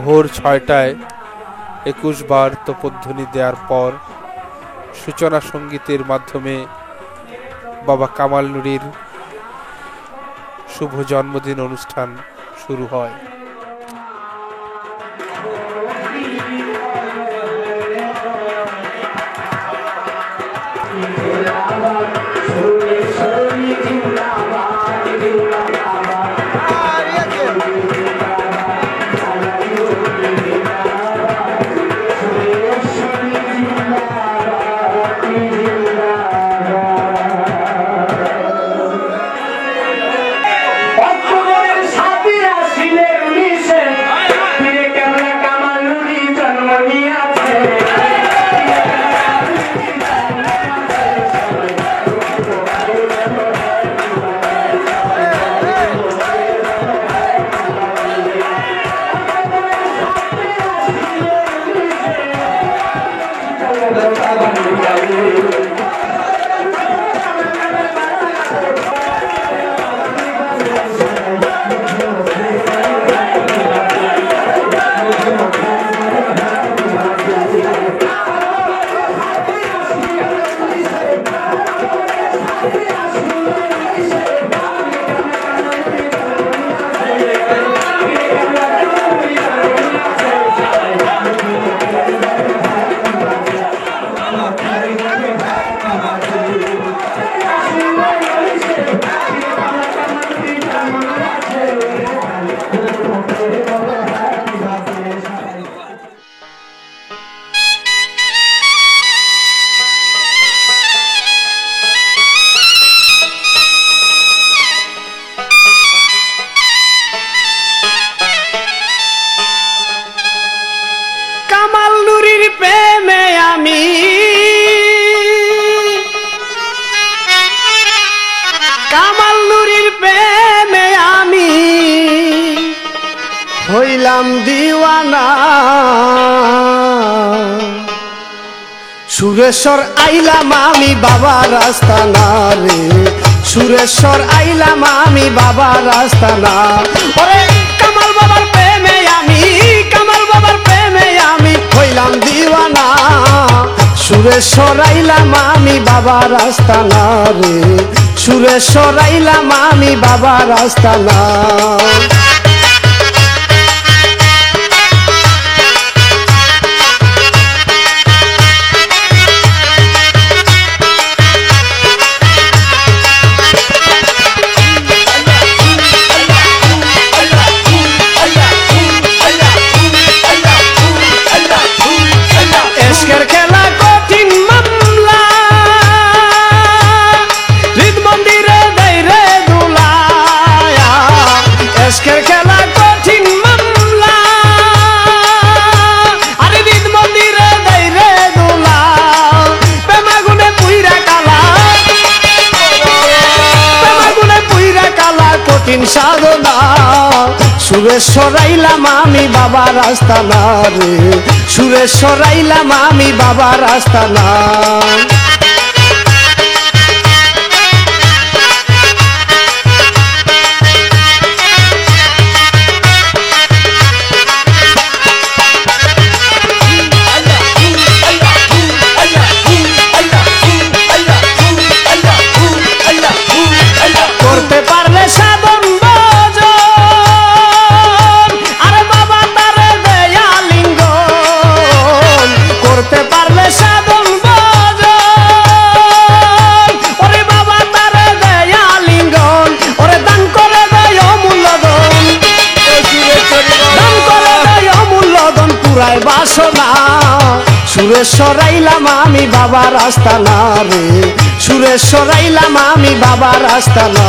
ভোর ৬টায় ২১ বার তপধ্বনি দেওয়ার পর সূচনা সঙ্গীতের মাধ্যমে বাবা কামাল নুরির শুভ জন্মদিন অনুষ্ঠান শুরু হয়। হইলাম দিওয়ানা সুরেশ্বর আইলাম আমি বাবার আস্তানা রে, সুরেশ্বর আইলাম আমি বাবার আস্তানা। ওরে কামাল বাবার প্রেমে আমি, কামাল বাবার প্রেমে আমি হইলাম দিওয়ানা। সুরেশ্বর আইলাম আমি বাবার আস্তানা রে, সুরেশ্বর আইলাম আমি বাবার আস্তানা। সাধনা সুরেশ্বর আইলাম আমি বাবার আস্তানা রে, সুরেশ্বর আইলাম আমি বাবার আস্তানা। করতে পারলে সাধন আরে বাবা তারে দেয়া লিঙ্গন, করতে পারলে সাধন ওরে বাবা তারে দেয়া লিঙ্গন, ওরে দান করে দেয় অমূল্যধন, দান করে দেয় অমূল্যধন পুরায় বাসনা। সুরেশ্বর আইলাম আমি বাবার আস্তানা রে, সুরেশ্বর আইলাম আমি বাবার আস্তানা।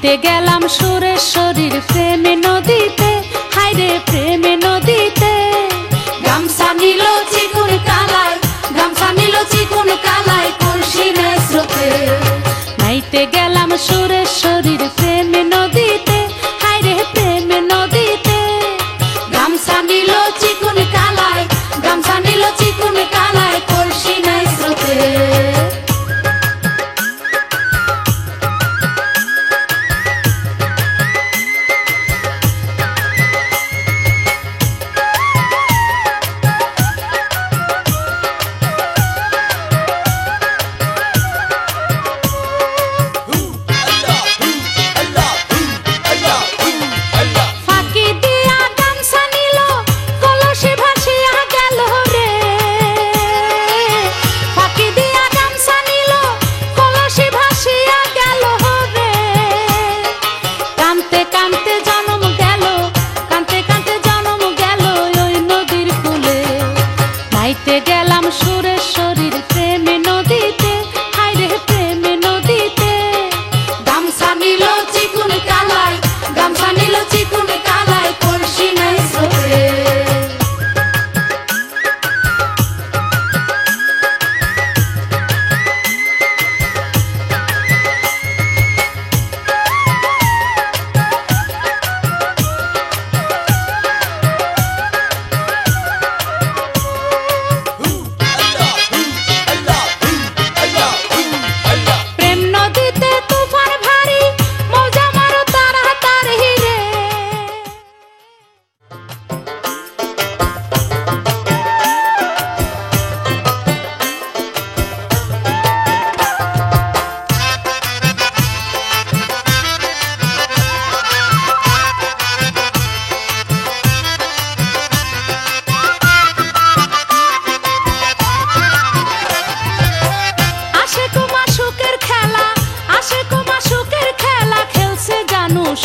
নাইতে গেলাম সুরেশ্বরীর প্রেমে নদীতে, হায়রে প্রেমে নদীতে। গামছা নিল চিকুন কালায়, গামছা নিল চিকুন কালায়, কলসি নাই স্রোতে। নাইতে গেলাম সুরেশ্বরীর প্রেমে নদীতে, হায়রে প্রেমে নদীতে। গামছা নিল চিকুন কালায়, গামছা নিল চিকুন কালায়, কলসি নাই স্রোতে। গেলাম সুরেশ্বরীর প্রেমে নদীতে, হায়রে প্রেমে নদীতে। গামছা নিল চিকুন কালায়, গামছা নিল চিকুন কালায়, কলসি নাই স্রোতে।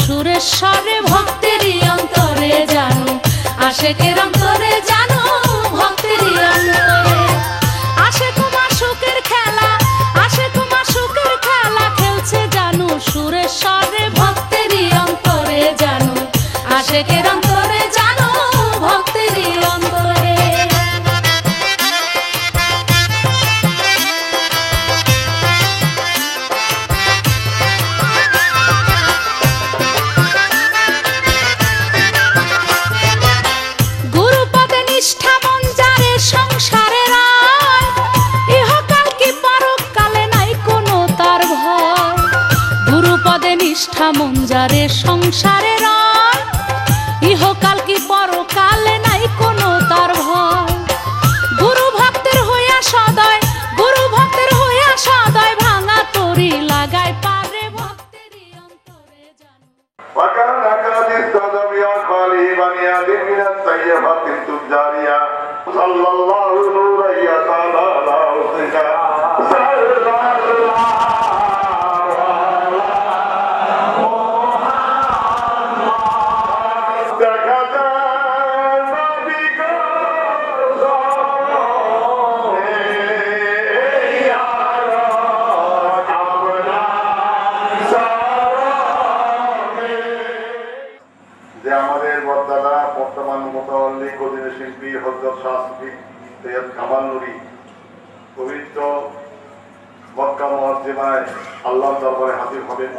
সুরেশ্বরে ভক্তেরই অন্তরে জানু, আশেকের অন্তরে জানু, ভক্তেরই অন্তরে। আসে তোমার সুখের খেলা, আসে তোমার সুখের খেলা, খেলছে জানু সুরেশ্বরে ভক্তেরই অন্তরে জানু, আশেকের অন্তরে জানু, ভক্তেরই অন্তরে। নিষ্ঠা মন যারে সংসারের আয়, ইহকাল কি পরকালে নাই কোনো তার ভয়। গুরুপদে নিষ্ঠা মন যারে সংসারের আয়, ইহকাল কি পরকালে নাই কোনো তার ভয়। গুরু ভক্তের হইয়া সদয়, গুরু ভক্তের হইয়া সদয়, ভাঙা তরি লাগায় পারে ভক্তেরই অন্তরে জানু। الجارية صلى الله نورا يا تعالى على وصيك যে আমাদের বর্তারা বর্তমান মোতাল্লিক অধীনে শিল্পী হযরত শাস্ত্রী সৈয়দ কামাল নুরি পবিত্র মক্কা মুআজ্জিমায় আল্লাহর দরবারে হাজির হবেন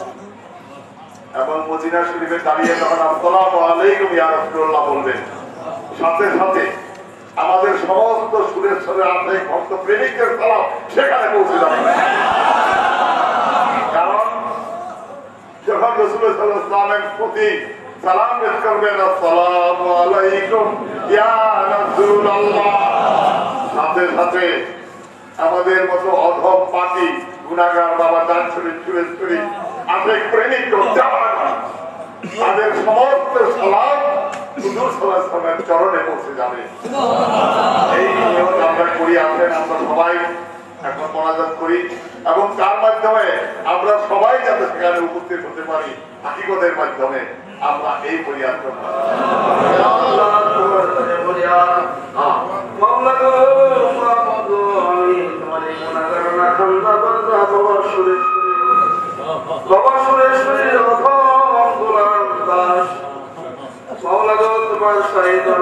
এবং মদিনা শরীফে দাঁড়িয়ে যখন আসসালামু আলাইকুম ইয়া রাসূলুল্লাহ বলবেন, সাথে সাথে আমাদের সমস্ত সুরেশ্বরের আত্মিক ভক্ত প্রেমিকদের সালাম সেখানে পৌঁছে যাবে। কারণ যখন রাসূলুল্লাহ সাল্লাল্লাহু আলাইহি ওয়াসাল্লামের প্রতি সালাম পেশ করবেন, আসসালামু আলাইকুম ইয়া রাসূলুল্লাহ, সাথে সাথে আমাদের মতো অধম পাপী গুনাহগার বাবা জান শরীফ সুরেশ্বরী আবেগ প্রেমিক তাদের সমস্ত সালাম হুজুর সাল্লাল্লাহু আলাইহি ওয়াসাল্লামের চরণে পৌঁছে যাবে। এই নিয়ম আমরা করি আসেন, আমরা সবাই এখন মোনাজাত করি এবং তার মাধ্যমে আমরা সবাই যাতে সেখানে উপস্থিত হতে পারি হাকিকতের মাধ্যমে আমরা এই পরিয়াদ করব। বাবা সুরেশ্বরী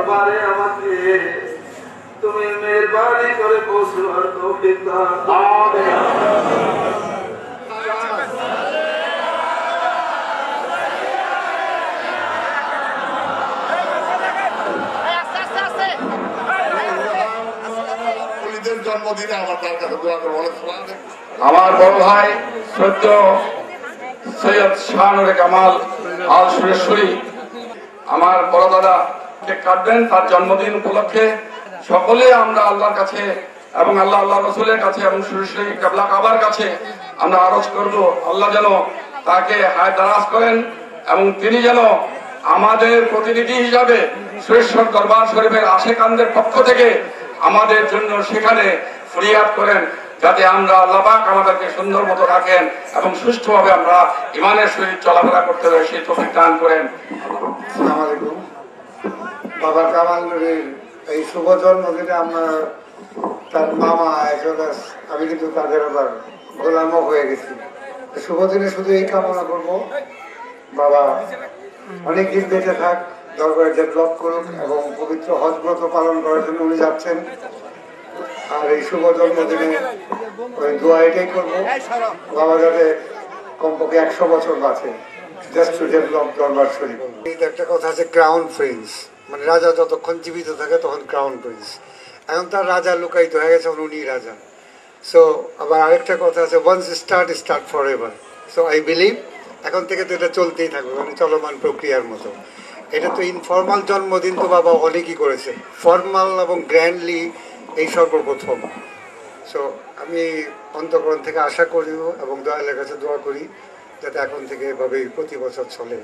দরবারে আমাকে তুমি মেহরবানি করে পৌঁছার তৌফিক দাও। জন্মদিনে আমার তার কাছে দোয়া করবো। আমার বড় ভাই সদ্য সৈয়দ শাহনুরে কামাল আল সুরেশ্বরী আমার বড় দাদা কাটবেন, তার জন্মদিন উপলক্ষে সকলে আমরা আল্লাহর কাছে এবং আল্লাহ রসুলের কাছে এবং সুরেশ্বরী কাবলা কাবার কাছে আমরা আরজ করব আল্লাহ যেন তাকে হায় দারাজ করেন এবং তিনি যেন আমাদের প্রতিনিধি হিসাবে সুরেশ্বর দরবার শরীফের আশেকানদের পক্ষ থেকে আমাদের জন্য সেখানে ফরিয়াদ করেন, যাতে আমরা আল্লাহ পাক আমাদেরকে সুন্দর মতো রাখেন এবং সুষ্ঠুভাবে আমরা ইমানের সহিত চলাফেরা করতে পারি, সেই তৌফিক দান করেন। আসসালামু আলাইকুম। বাবা কামাল নুরির এই শুভ জন্মদিনে আমরা তার মামা এজলাস, আমি কিন্তু তাদের আবার গোলামও হয়ে গেছি। শুভ দিনে শুধু এই কামনা করব, বাবা অনেক দিন বেঁচে থাক, দরবারে ডেভেলপ করুক এবং পবিত্র হজ ব্রত পালন করার জন্য উনি যাচ্ছেন। আর এই শুভ জন্মদিনে ওই দোয়া এটাই করবো, বাবা যাতে কমপক্ষে 100 বছর বাঁচে, জাস্ট টু ডেভেলপ দরবার শরীফ। একটা কথা আছে ক্রাউন প্রিন্স, মানে রাজা যতক্ষণ জীবিত থাকে তখন ক্রাউন প্রিন্স। এখন তার রাজা লুকায়িত হয়ে গেছে, উনি রাজা। সো আবার আরেকটা কথা আছে, once start forever. So I believe এখন থেকে তো এটা চলতেই থাকবে, মানে চলমান প্রক্রিয়ার মতো। এটা তো ইনফর্মাল জন্মদিন তো বাবা অনেকই করেছে, ফর্মাল এবং গ্র্যান্ডলি এই সর্বপ্রথম। সো আমি অন্তঃকরণ থেকে আশা করি এবং দয়ালের কাছে দোয়া করি যাতে এখন থেকে এভাবেই প্রতি বছর চলে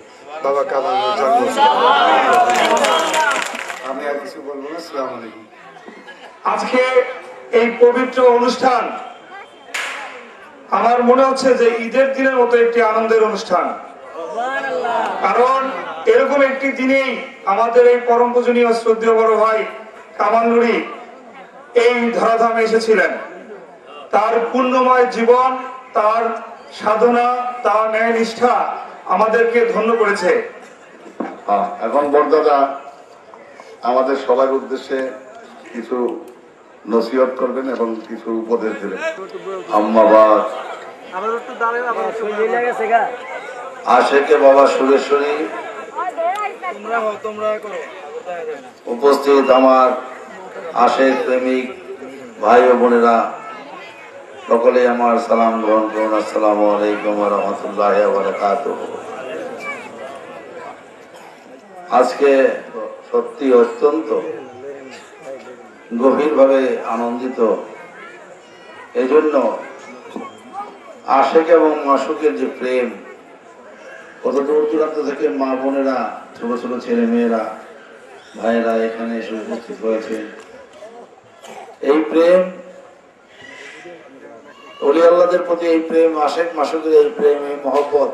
বাবা কামালের জন্মদিন। আমি আর কিছু বলবো না। আসসালামু আলাইকুম। আজকে এই পবিত্র অনুষ্ঠান আমার মনে হচ্ছে যে ঈদের দিনের মতো একটি আনন্দের অনুষ্ঠান, কারণ এরকম একটি দিনেই আমাদের এই পরম পূজনীয় শ্রদ্ধেয় বড় ভাই কামাল নুরি এই ধরাধামে এসেছিলেন। তার পুণ্যময় জীবন, তার সাধনা, তার ন্যায় নিষ্ঠা আমাদেরকে ধন্য করেছে। এখন বড়দাদা আমাদের সবার উদ্দেশ্যে কিছু নসিহত করবেন এবং কিছু উপদেশ দেবেন। আম্মাবাদ আশেকে বাবা সুরেশ্বরী, উপস্থিত আমার আশেক প্রেমিক ভাই ও বোনেরা, সকলে আমার সালাম গ্রহণ করুন। আসসালামু আলাইকুম ওয়া রাহমাতুল্লাহি ওয়া বারাকাতুহু। আজকে সত্যি অত্যন্ত গভীরভাবে আনন্দিত, এজন্য আশেক এবং মাসুকের যে প্রেম, কত দূর দূরান্ত থেকে মা বোনেরা, ছোট ছোট ছেলে মেয়েরা, ভাইয়েরা এখানে এসে উপস্থিত হয়েছে। এই প্রেম, ওলি আল্লাহদের প্রতি এই প্রেম, আশেক মাসুকের এই প্রেম, এই মহব্বত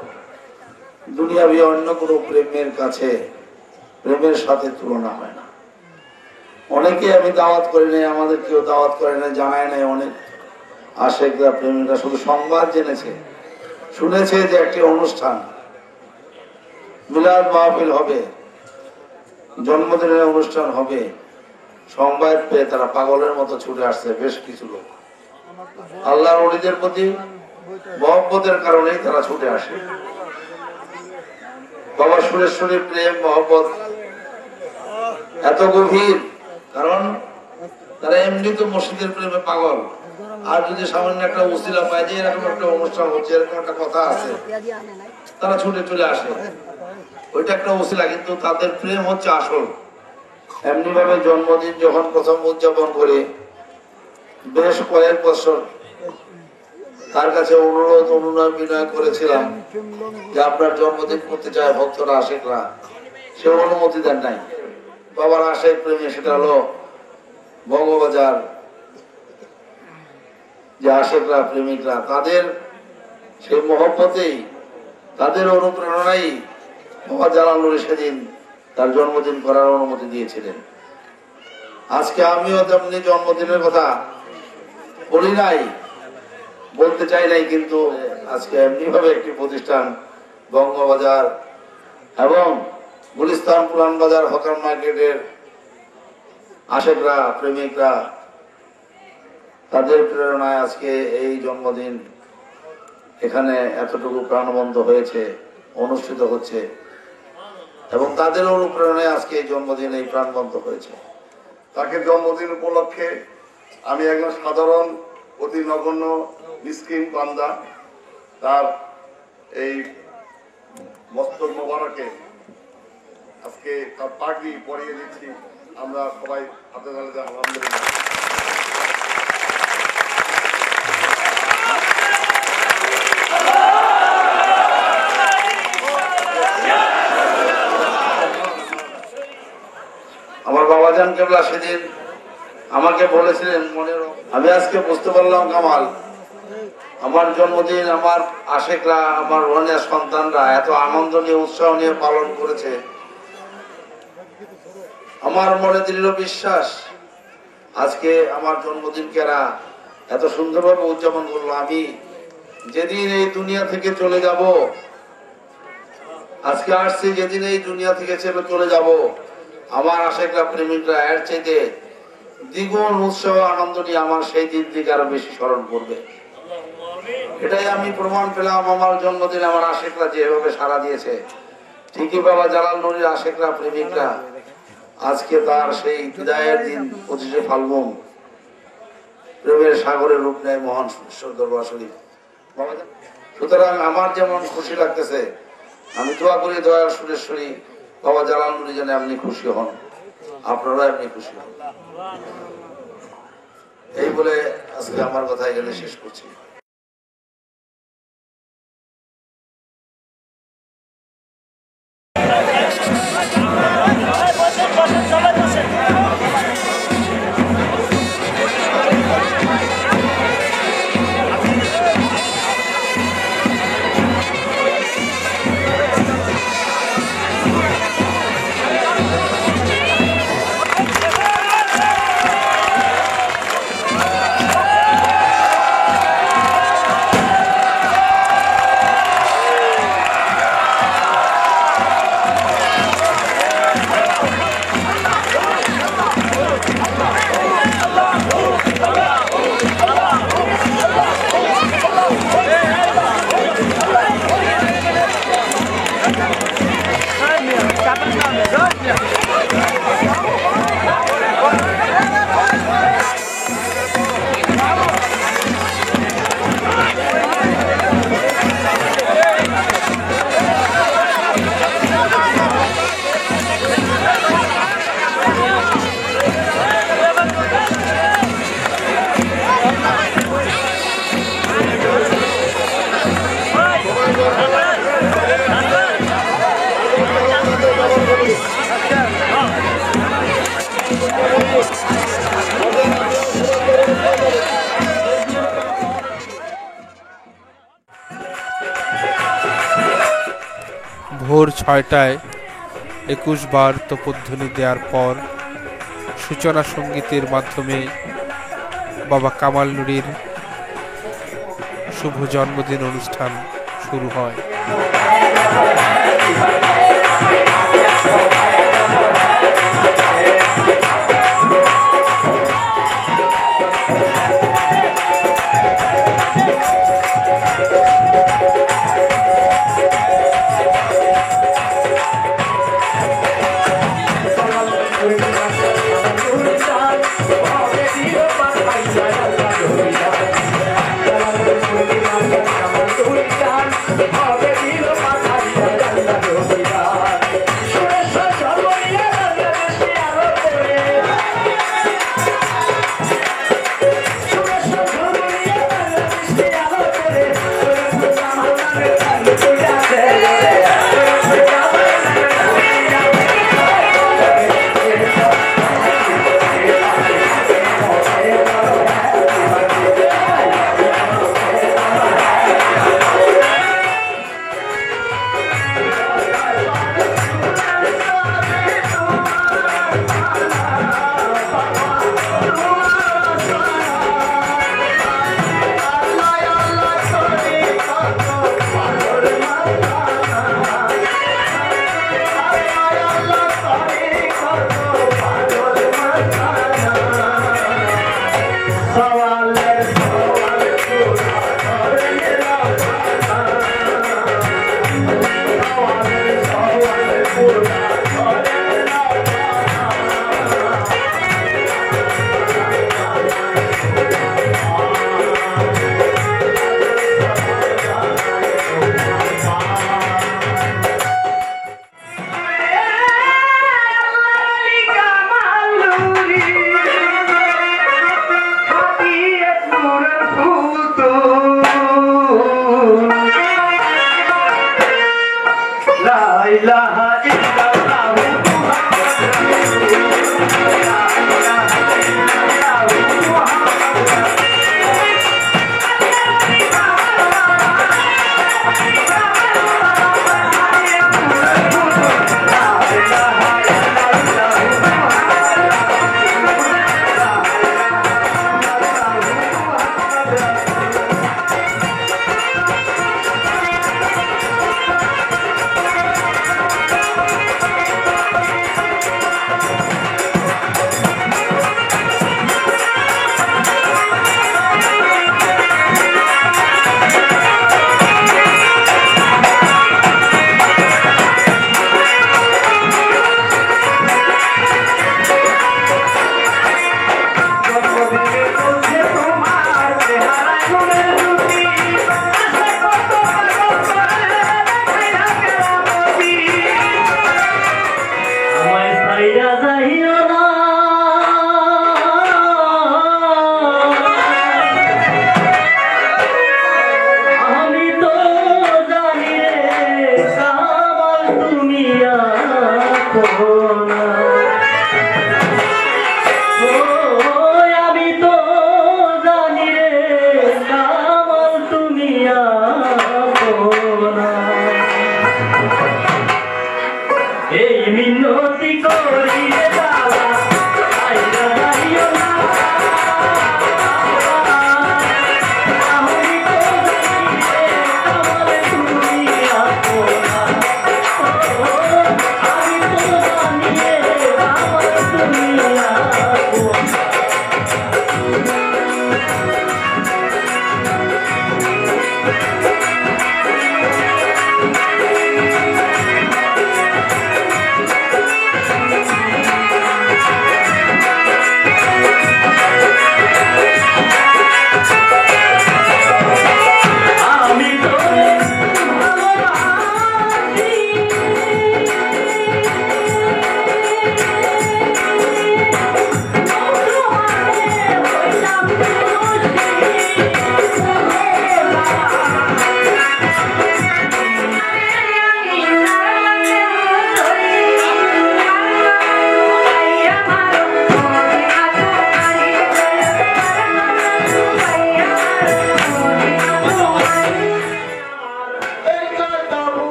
দুনিয়াবি অন্য কোনো প্রেমের কাছে, প্রেমের সাথে তুলনা হয় না। অনেকে আমি দাওয়াত করি নাই, আমাদের কেউ দাওয়াত করে নাই, জানায় নাই। অনেক আশেকরা, প্রেমীরা শুধু সংবাদ জেনেছে, শুনেছে যে একটি অনুষ্ঠান মিলাদ মাহফিল হবে, জন্মদিনের অনুষ্ঠান হবে, সংবাদ পেয়ে তারা পাগলের মতো ছুটে আসছে বেশ কিছু লোক। আল্লাহর ওলিদের প্রতি মহব্বতের কারণেই তারা ছুটে আসে। বাবা সুরেশ্বরীর প্রেম মহব্বত এত গভীর, কারণ তারা এমনি তো মসজিদের প্রেমে পাগল, আর যদি সামান্য একটা উসিলা পায় যে এরকম একটা অনুষ্ঠান হচ্ছে, এরকম একটা কথা আছে, তারা ছুটে চলে আসে। ওইটা একটা উসিলা, কিন্তু তাদের প্রেম হচ্ছে আসল। এমনি ভাবে জন্মদিন যখন প্রথম উদযাপন করে বেশ কয়েক বছর তার কাছে অনুনয় বিনয় করেছিলাম যে আপনার জন্মদিন করতে চায় ভক্তরা, আশেকরা, সে অনুমতি দেন নাই। বাবার আশেক প্রেমী, সেটা হলো বঙ্গবাজার যে আশেকরা, প্রেমিকরা, তাদের সেই মহব্বতেই, তাদের অনুপ্রেরণাই বাবা জালাল নুরি সেদিন তার জন্মদিন করার অনুমতি দিয়েছিলেন। আজকে আমিও তেমনি জন্মদিনের কথা বলি নাই, বলতে চাই নাই, কিন্তু আজকে এমনি ভাবে একটি প্রতিষ্ঠান বঙ্গবাজার এবং গুলিস্তান পুরান বাজার হকার মার্কেটের আশেকরা, প্রেমিকরা, তাদের প্রেরণায় আজকে এই জন্মদিন এখানে এতটুকু প্রাণবন্ত হয়েছে, অনুষ্ঠিত হচ্ছে এবং তাদের অনুপ্রেরণায় আজকে এই জন্মদিন এই প্রাণবন্ত হয়েছে। তাকে জন্মদিন উপলক্ষে আমি একজন সাধারণ অতি নগণ্য মিসকিন বান্দা তার এই মস্তক মোবারকে আজকে তার পাগড়ি পরিয়ে দিচ্ছি। আমরা সবাই হাতে তালে আলহামদুলিল্লাহ। আমার বাবাজান কেবলা সেদিন আমাকে বলেছিলেন, আমি আজকে বুঝতে পারলাম কামাল, আমার জন্মদিন আমার আশেকরা, আমার রোহানিয়া সন্তানরা এত আনন্দ নিয়ে উৎসাহ নিয়ে পালন করেছে। আমার মনে দৃঢ় বিশ্বাস আজকে আমার জন্মদিনকে এরা এত সুন্দরভাবে উদযাপন করলো। আমি যেদিন এই দুনিয়া থেকে চলে যাব, আজকে আসছি, যেদিন এই দুনিয়া থেকে চলে যাব, আমার আশেকরা, প্রেমিকরা এর চাইতে দ্বিগুণ উৎসাহ আনন্দ নিয়ে আমার সেই দিন থেকে আরো বেশি স্মরণ করবে। এটাই আমি প্রমাণ পেলাম। আমার জন্মদিন আমার আশেকরা যেভাবে সাড়া দিয়েছে, ঠিকই বাবা জালাল নুরীর আশেকরা, প্রেমিকরা আজকে তার সেই বিদায়ের দিন 25শে ফাল্গুন প্রেমের সাগরের রূপ নেয় মহান সুরেশ্বর দরবার শরীফ। সুতরাং আমার যেমন খুশি লাগতেছে, আমি দোয়া করি দয়াল সুরেশ্বরী বাবা জালাল নুরী যেন এমনি খুশি হন, আপনারা এমনি খুশি হন। এই বলে আজকে আমার কথা এখানে শেষ করছি। ভোর 6টায় 21 বার তপধ্বনি দেওয়ার পর সূচনা সঙ্গীতের মাধ্যমে বাবা কামাল নুরীর শুভ জন্মদিন অনুষ্ঠান শুরু হয়। Have লা ইলাহা ইল্লাল্লাহু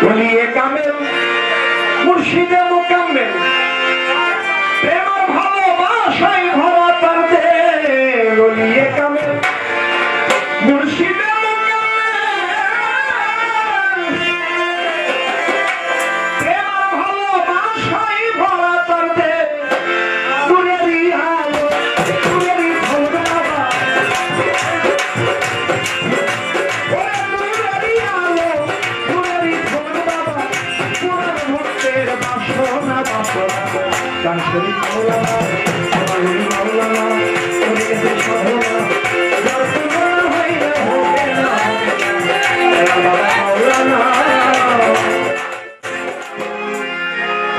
বলিয়ে কামেল মুর্শিদে মোকাম্মেল প্রেমের ভালোবাসায় ভরা তার দেহ বলিয়ে কামেল মুর্শিদে প্রেমের ভালোবাসায় ভরা তার দেহ দূরেরই আলো দূরেরই ভোরবাবা দূরেরই আলো দূরেরই ভোরবাবা পুরাণ ভক্তের বাসনা বাসনা গান শরীফ মাওলানা আমার মাওলানা ওরে গেছে সাধনা দর্শন হইলে হবে না মাওলানা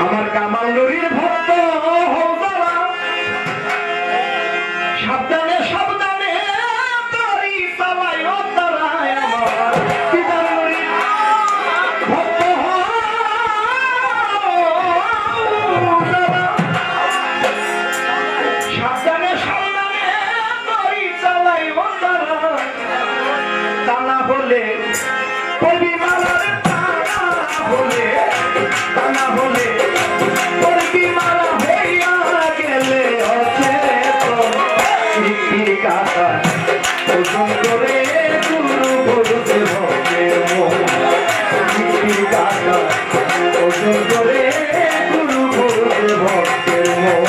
আমার কামাল নুরির ভক্ত হওয়া সাবধানে সাবধানে তরি চালায় তারায় আমার পিতার নুরির ভক্ত সাবধানে সাবধানে তরি চালায় তারা তানা বলে কবি মালার তানা বলে তানা বলে কবি মালা হইয়া গেলে অচেতন সৃষ্টির কাটা ওজন করে গুরু বলতে ভক্তের মন সৃষ্টির কাটা ওজন করে গুরু বলতে ভক্তের মন